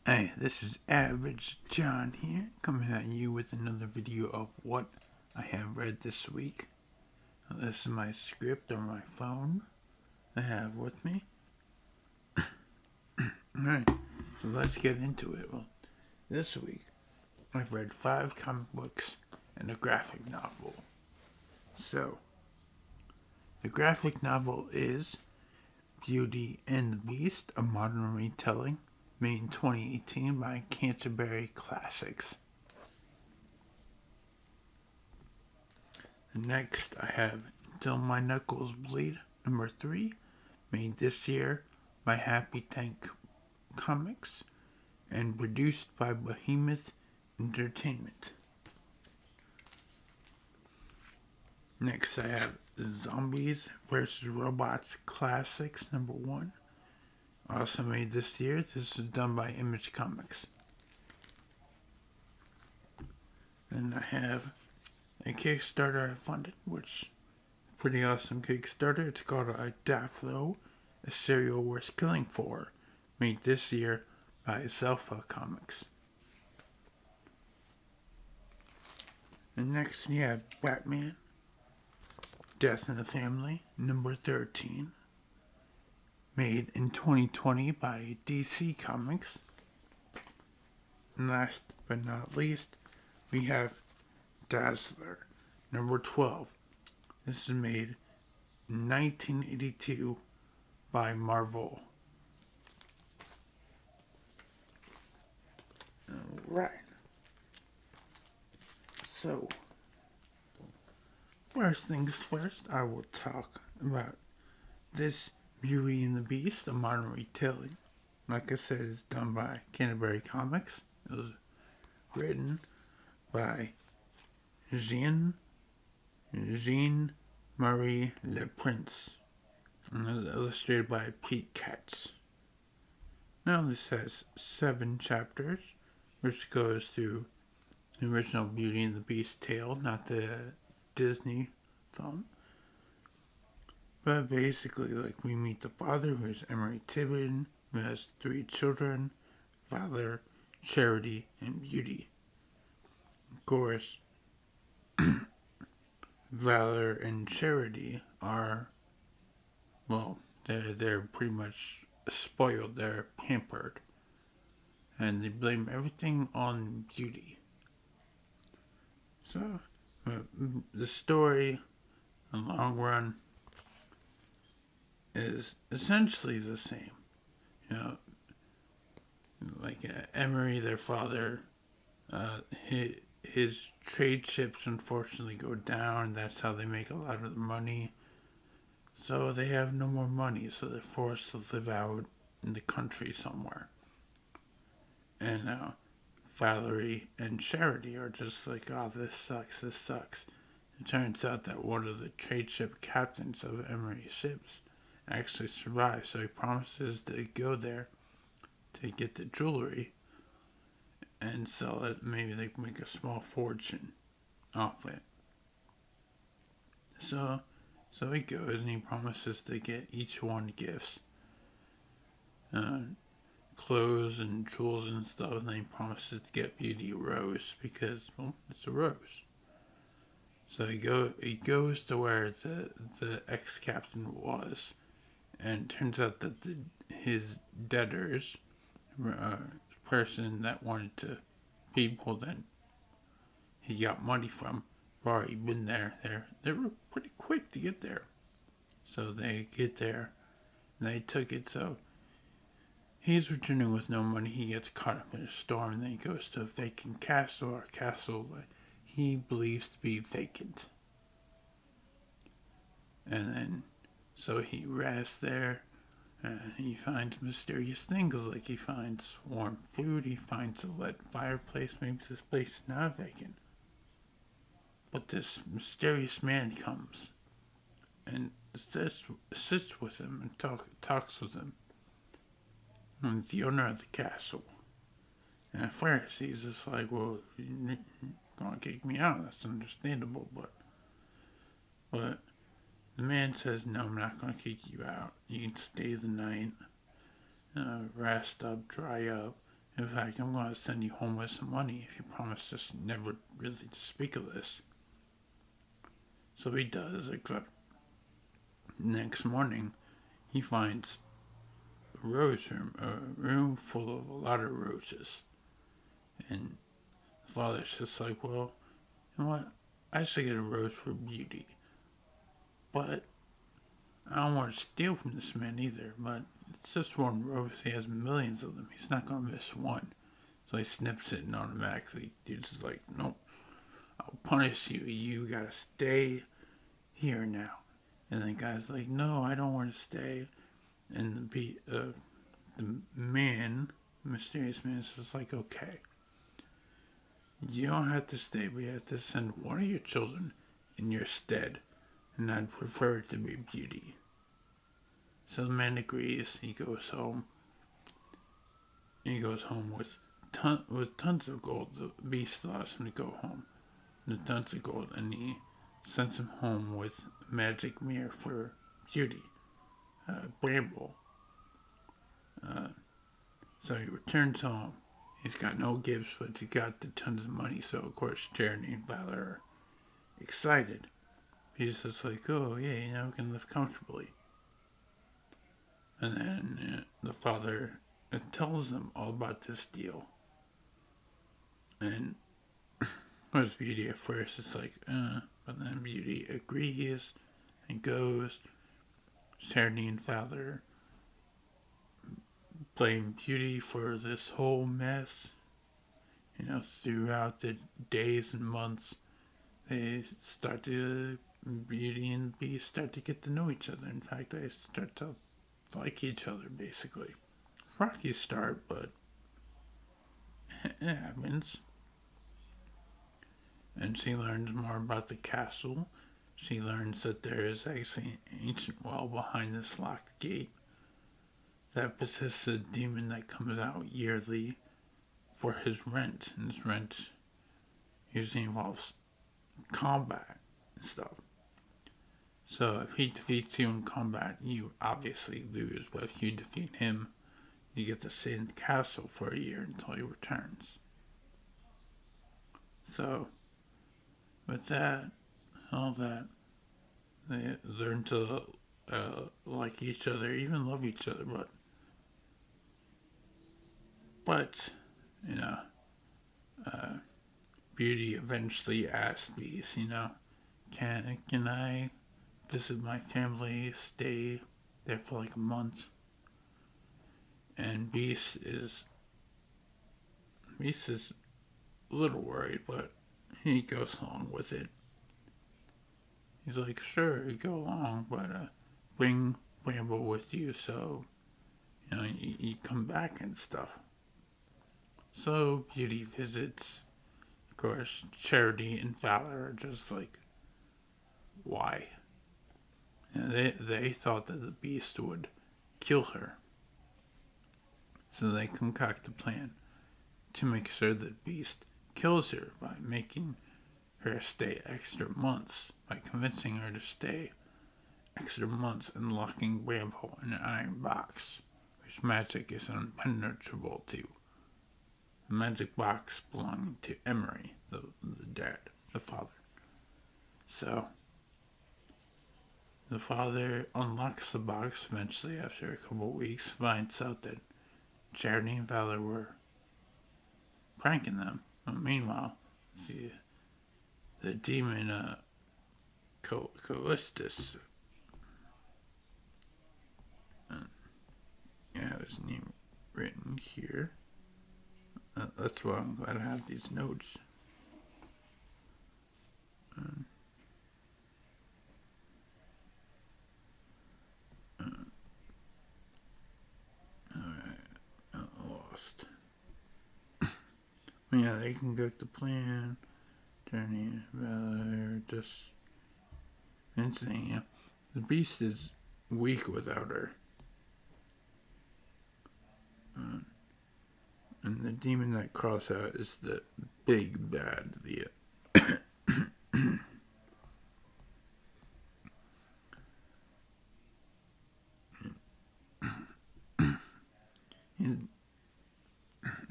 Hey, this is AverageJohn here, coming at you with another video of what I have read this week. This is my script on my phone I have with me. Alright, so let's get into it. Well, this week I've read 5 comic books and a graphic novel. So, the graphic novel is Beauty and the Beast, a modern retelling, made in 2018 by Canterbury Classics. Next, I have Till My Knuckles Bleed, number 3, made this year by Happy Tank Comics and produced by Behemoth Entertainment. Next, I have Zombies vs. Robots Classics, number 1, also made this year. This is done by Image Comics. And I have a Kickstarter I funded, which pretty awesome Kickstarter. It's called Dalf-Lo, a Serial Worth Killing For, made this year by Zelpha Comics. And next we have Batman, Death in the Family, number 13, made in 2020 by DC Comics. And last but not least, we have Dazzler, number 12. This is made in 1982 by Marvel. Alright. So, first things first, I will talk about this Beauty and the Beast, a modern retelling. Like I said, it's done by Canterbury Comics. It was written by Jeanne-Marie Le Prince, and it was illustrated by Pete Katz. Now this has 7 chapters, which goes through the original Beauty and the Beast tale, not the Disney film. But basically, like, we meet the father, who is Emery Tibbin, who has 3 children, Valor, Charity, and Beauty. Of course, Valor and Charity are, well, they're pretty much spoiled. They're pampered, and they blame everything on Beauty. So, the story, in the long run, is essentially the same. You know, like Emery, their father, his trade ships unfortunately go down. That's how they make a lot of the money. So they have no more money, so they're forced to live out in the country somewhere. And now Valerie and Charity are just like, oh, this sucks, this sucks. It turns out that one of the trade ship captains of Emery's ships actually survives, so he promises to go there to get the jewelry and sell it. Maybe they can make a small fortune off it. So he goes and he promises to get each one gifts, clothes and jewels and stuff, and then he promises to get Beauty a rose because, well, it's a rose. So he goes to where the ex-captain was, and it turns out that his debtors, person that wanted to, people that he got money from, have already been there. They were pretty quick to get there. So they get there, and they took it, so he's returning with no money. He gets caught up in a storm, and then he goes to a vacant castle, or a castle that he believes to be vacant. And then, so he rests there, and he finds mysterious things, like he finds warm food, he finds a lit fireplace. Maybe this place is not vacant. But this mysterious man comes and sits with him and talks with him. And it's the owner of the castle. And at first he's just like, well, you're gonna kick me out. That's understandable, but the man says, no, I'm not gonna kick you out. You can stay the night, rest up, dry up, In fact, I'm going to send you home with some money if you promise just never really to speak of this. So he does, except next morning he finds a rose room, a room full of a lot of roses. And the father's just like, well, you know what? I should get a rose for Beauty. But I don't want to steal from this man either, but it's just one rose. He has millions of them. He's not going to miss one. So he snips it and automatically dude's just like, nope, I'll punish you. You gotta stay here now. And the guy's like, no, I don't want to stay. And the man, the mysterious man, is just like, okay, you don't have to stay, but you have to send one of your children in your stead. And I'd prefer it to be Beauty. So the man agrees. He goes home. He goes home with tons of gold. The beast allows him to go home with tons of gold, and he sends him home with a magic mirror for Beauty, Bramble. So he returns home. He's got no gifts, but he's got the tons of money. So of course, Jeanne-Marie and Valor are excited. He's just like, oh yeah, we can live comfortably. And then the father tells them all about this deal. And was Beauty at first, it's like, but then Beauty agrees and goes. Jeanne-Marie and Valor blame Beauty for this whole mess. Throughout the days and months, Beauty and the Beast start to get to know each other. In fact, they start to like each other, basically. Rocky start, but it happens. And she learns more about the castle. She learns that there is actually an ancient well behind this locked gate that possesses a demon that comes out yearly for his rent. And his rent usually involves combat and stuff. So if he defeats you in combat, you obviously lose. But if you defeat him, you get to stay in the castle for a year until he returns. So, with that, all that, they learn to like each other, even love each other. But Beauty eventually asks Beast, can I visit my family, stay there for like a month? And Beast is a little worried, but he goes along with it. He's like, sure, you go along, but bring Bramble with you so you come back and stuff. So Beauty visits. Of course, Charity and Valor are just like, why? And they thought that the Beast would kill her. So they concoct a plan to make sure that Beast kills her by making her stay extra months, by convincing her to stay extra months and locking Bramble in an iron box, which magic is impenetrable to. The magic box belonging to Emery, the dad, the father. So, the father unlocks the box eventually after a couple of weeks, finds out that Charity and Valor were pranking them. But meanwhile, the demon Callistus, I have his name written here. That's why I'm glad I have these notes. Alright, I'm lost. Yeah, they can get the plan. Journey, Valor, just insane. The Beast is weak without her. And the demon that crawls out is the big bad, the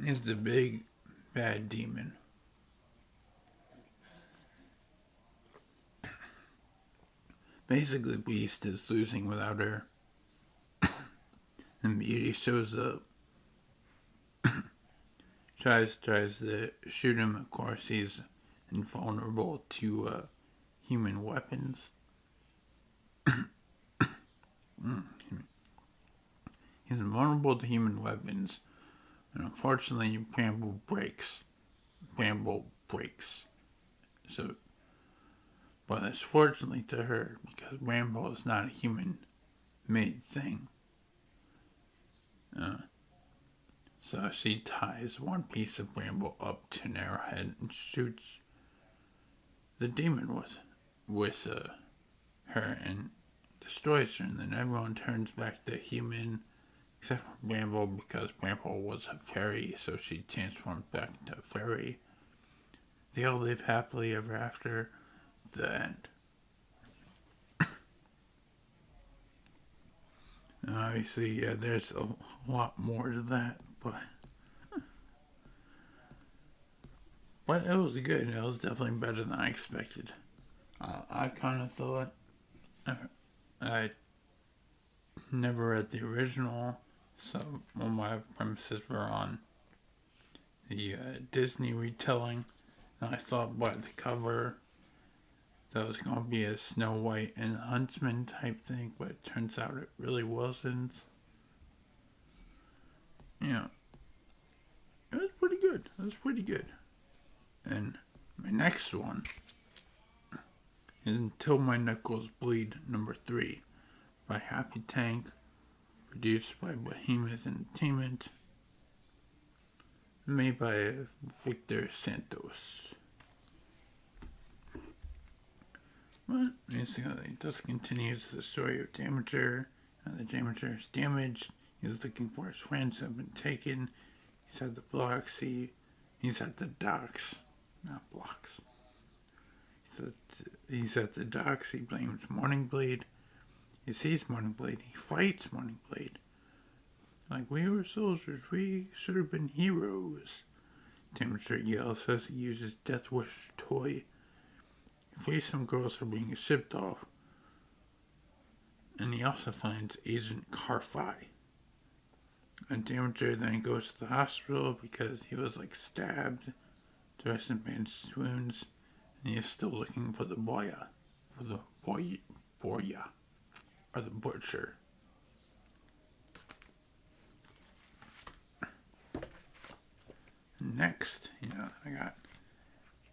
is the big bad demon. Basically, Beast is losing without her. And Beauty shows up. tries to shoot him. Of course, he's invulnerable to human weapons. He's invulnerable to human weapons. And unfortunately, Bramble breaks. So, but it's fortunately to her because Bramble is not a human-made thing. So she ties one piece of Bramble up to an arrowhead and shoots the demon with her and destroys her. And then everyone turns back to human, except for Bramble because Bramble was a fairy, so she transformed back into a fairy. They all live happily ever after. The end. And obviously, there's a lot more to that, but it was good. It was definitely better than I expected. I kind of thought I never read the original, so all my premises were on the Disney retelling. And I thought by the cover that was going to be a Snow White and Huntsman type thing, but it turns out it really wasn't. Yeah, it was pretty good. And my next one is Until My Knuckles Bleed #3 by Happy Tank, produced by Behemoth Entertainment, made by Victor Santos. But basically, this continues the story of Damager. The Damager is damaged. He's looking for his friends who have been taken. He's at the blocks. He's at the docks. Not blocks. He's at the docks. He blames Morning Blade. He sees Morning Blade. He fights Morning Blade. Like, we were soldiers. We should have been heroes. Damager yells as he uses Death Wish toy. He frees some girls who are being shipped off. And he also finds Agent Carfi. And Damager then goes to the hospital because he was stabbed, dressed in bandaged wounds, and he is still looking for the Boya, or the Butcher. Next, I got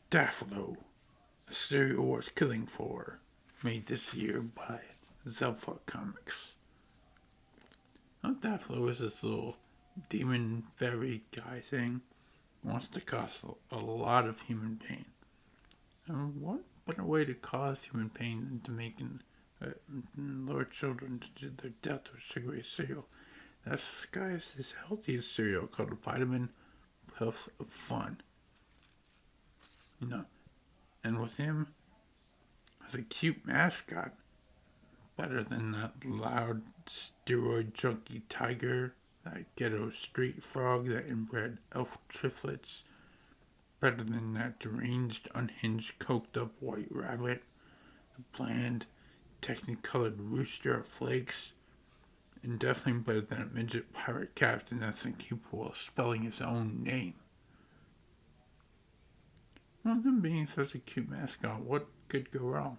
Dalf-Lo, a serial worth killing for, made this year by Zelpha Comics. Now, Dalf-Lo is this little demon fairy guy thing. Wants to cause a lot of human pain. And what better way to cause human pain than to making lure children to their death with sugary cereal? This guy is his healthiest cereal called a Vitamin Puff of Fun. And with him as a cute mascot, better than that loud steroid junkie tiger, that ghetto street frog, that inbred elf triplets, better than that deranged, unhinged, coked up white rabbit, the bland, technicolored rooster of flakes, and definitely better than a midget pirate captain that's incapable of spelling his own name. Well, him being such a cute mascot, what could go wrong?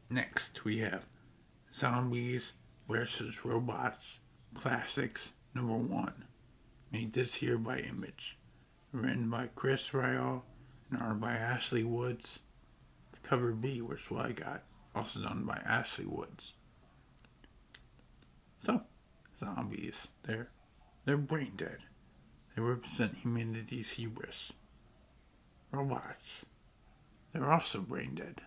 Next, we have Zombies vs. Robots Classics #1, made this year by Image, written by Chris Ryall and art by Ashley Woods. The cover B, which is what I got, also done by Ashley Woods. So, zombies, they're brain dead. They represent humanity's hubris. Robots, they're also brain dead.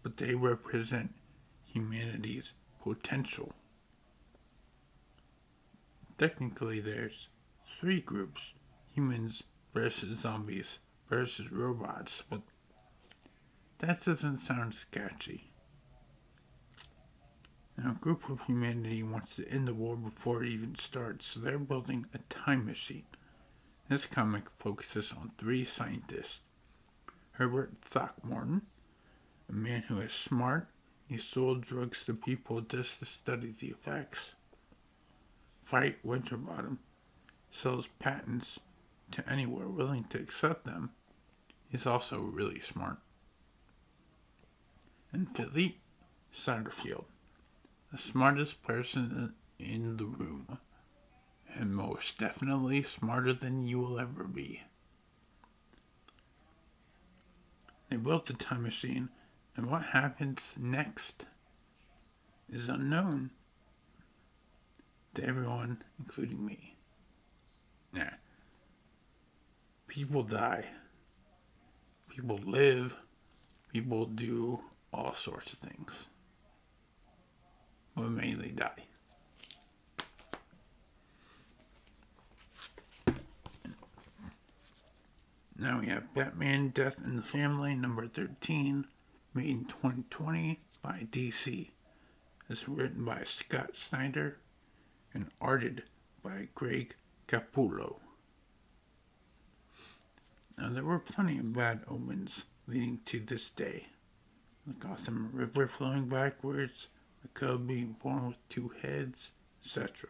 But they represent humanity's potential. Technically, there's 3 groups: humans versus zombies versus robots, but that doesn't sound sketchy. Now, a group of humanity wants to end the war before it even starts, so they're building a time machine. This comic focuses on 3 scientists. Herbert Throckmorton, a man who is smart. He sold drugs to people just to study the effects. Fight Winterbottom sells patents to anyone willing to accept them. He's also really smart. And Philippe Satterfield, the smartest person in the room, and most definitely smarter than you will ever be. They built the time machine, and what happens next is unknown to everyone, including me. Nah. People die. People live. People do all sorts of things. But mainly die. Now we have Batman Death in the Family, number 13, made in 2020 by DC. It's written by Scott Snyder and arted by Greg Capullo. Now, there were plenty of bad omens leading to this day. The Gotham River flowing backwards, a cub being born with 2 heads, etc.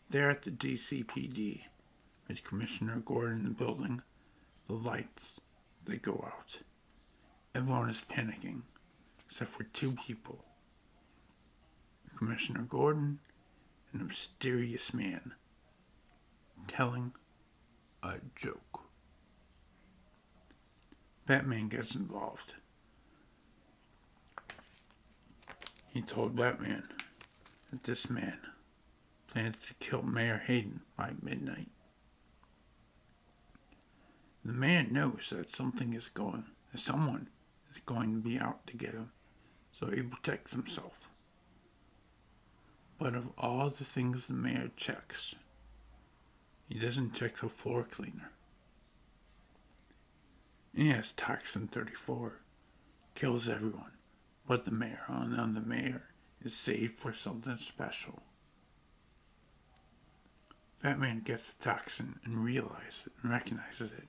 There at the DCPD, with Commissioner Gordon in the building, the lights, they go out. Everyone is panicking, except for 2 people. Commissioner Gordon and a mysterious man telling a joke. Batman gets involved. He told Batman that this man plans to kill Mayor Hayden by midnight. The man knows that someone is going to be out to get him, so he protects himself. But of all the things the mayor checks, he doesn't check the floor cleaner. He has Toxin 34, kills everyone but the mayor. And now the mayor is saved for something special. Batman gets the toxin and recognizes it.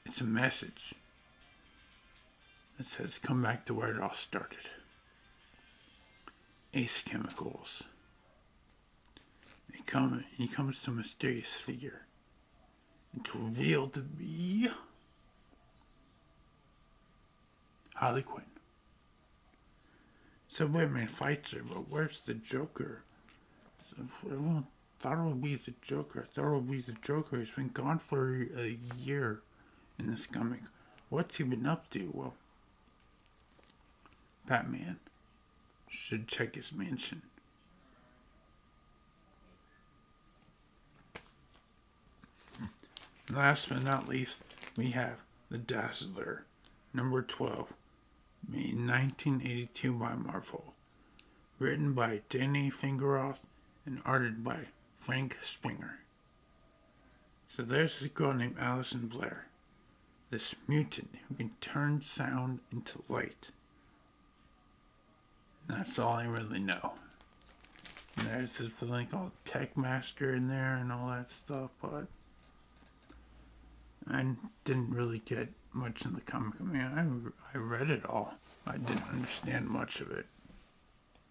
It's a message that says, come back to where it all started. Ace Chemicals. He comes to a mysterious figure. It's revealed to be Harley Quinn. So Batman fights her, but where's the Joker? So everyone thought it would be the Joker. He's been gone for a year in this comic. What's he been up to? Well, Batman should check his mansion. Last but not least, we have the Dazzler, number 12, made in 1982 by Marvel, written by Danny Fingeroth and arted by Frank Springer. So there's this girl named Alison Blair, this mutant who can turn sound into light. And that's all I really know. And there's this villain called Tech Master in there and all that stuff, but I didn't really get much in the comic. I mean, I read it all. I didn't understand much of it.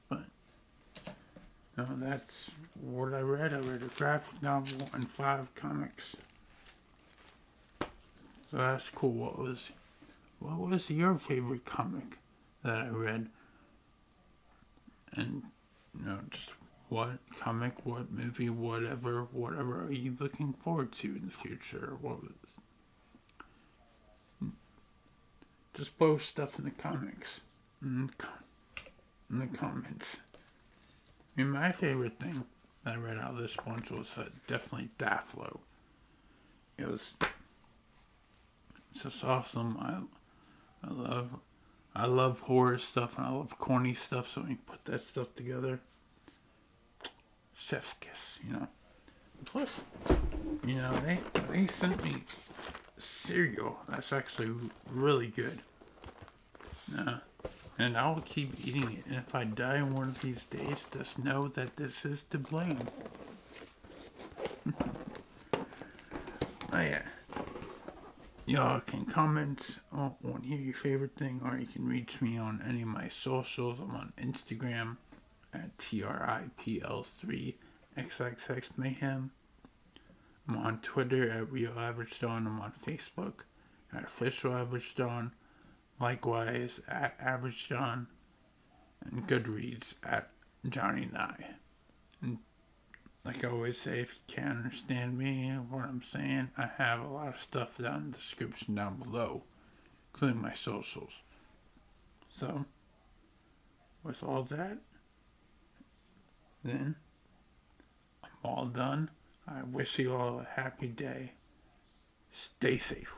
But, no, that's what I read. I read a graphic novel and 5 comics. So that's cool. What was your favorite comic that I read? And, just what comic, what movie, whatever are you looking forward to in the future? Just post stuff in the comics, in the comments. I mean, my favorite thing that I read out of this bunch was definitely Dalf-Lo. It's just awesome. I love horror stuff and I love corny stuff. So when you put that stuff together, chef's kiss, Plus, they sent me cereal that's actually really good. And I'll keep eating it. And if I die one of these days, just know that this is to blame. Oh yeah. Y'all can comment on your favorite thing, or you can reach me on any of my socials. I'm on Instagram at TRIPL3XXXMayhem. I'm on Twitter at RealAverageJohn. I'm on Facebook at OfficialAverageJohn. Likewise at AverageJohn. And GoodReads at Johnny-Nigh. And like I always say, if you can't understand me and what I'm saying, I have a lot of stuff down in the description down below, including my socials. So, with all that, then, I'm all done. I wish you all a happy day. Stay safe.